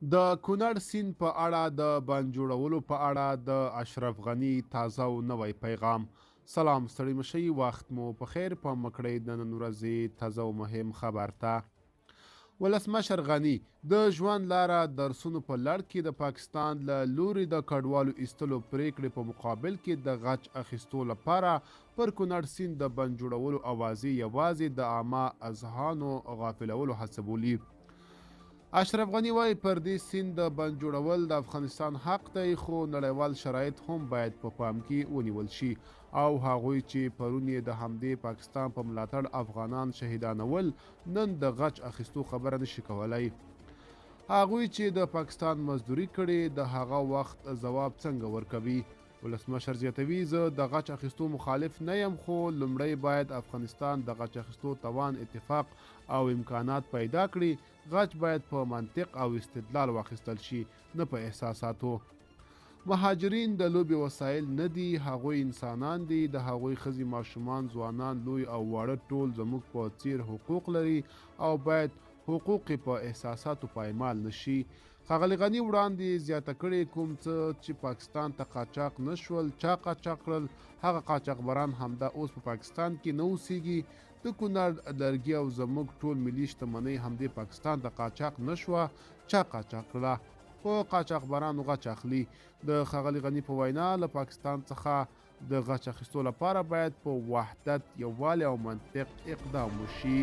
د کونړ سیند په اړه د بند جوړولو په اړه د اشرف غني تازه او نوی پیغام. سلام ستړي مشئ، وخت مو په خیر. په مکړی د نن ورځې تازه او مهم خبر ته ولسمشر غني د ژوند لاره درسونو په لړ کې د پاکستان له لوري د کډوالو ایستلو پریکړې په مقابل کې د غچ اخیستو لپاره پر کونړ سیند د بند جوړولو اوازې یوازې د عامه اذهانو غافلولو هڅه بولي. اشرف غني وایي پر دې سیند د بند جوړول د افغانستان حق دی، خو نړیوال شرایط هم باید په پام کې ونیول شي، او هغوی چې پرون یې د همدې پاکستان په ملاتړ افغانان شهیدانول نن د غچ اخیستو خبره نشي کولای. هغوی چې د پاکستان مزدوري کړې د هغه وخت ځواب څنګه ورکوي؟ ولسمشر زیاتوي، زه د غچ اخیستو مخالف نه یم، خو لومړی باید افغانستان د غچ اخیستو توان، اتفاق او امکانات پیدا کړي. غچ باید په منطق او استدلال واخیستل شي، نه په احساساتو. مهاجرین د لوبې وسایل نه دي، هغوی انسانان دي. د هغوی ښځې، ماشومان، ځوانان، لوی او واړه ټول زموږ په څیر حقوق لري او باید حقوق په احساساتو پایمال نشي. ښاغلي غني وړاندې زیاته کړې، کوم څه چې پاکستان ته قاچاق نشول، چا قاچاق کړل؟ هغه قاچاقبران همدا اوس په پاکستان کې نه اوسېږي. د کونړ لرګي او زموږ ټول ملي شتمنۍ همدې پاکستان ته قاچاق نشوه، چا قاچاق کړله؟ خو قاچاقبرانو غچ اخلي. د ښاغلي غني په وینا له پاکستان څخه د غچ اخیستو لپاره باید په وحدت، یووالي او منطق اقدام وشي.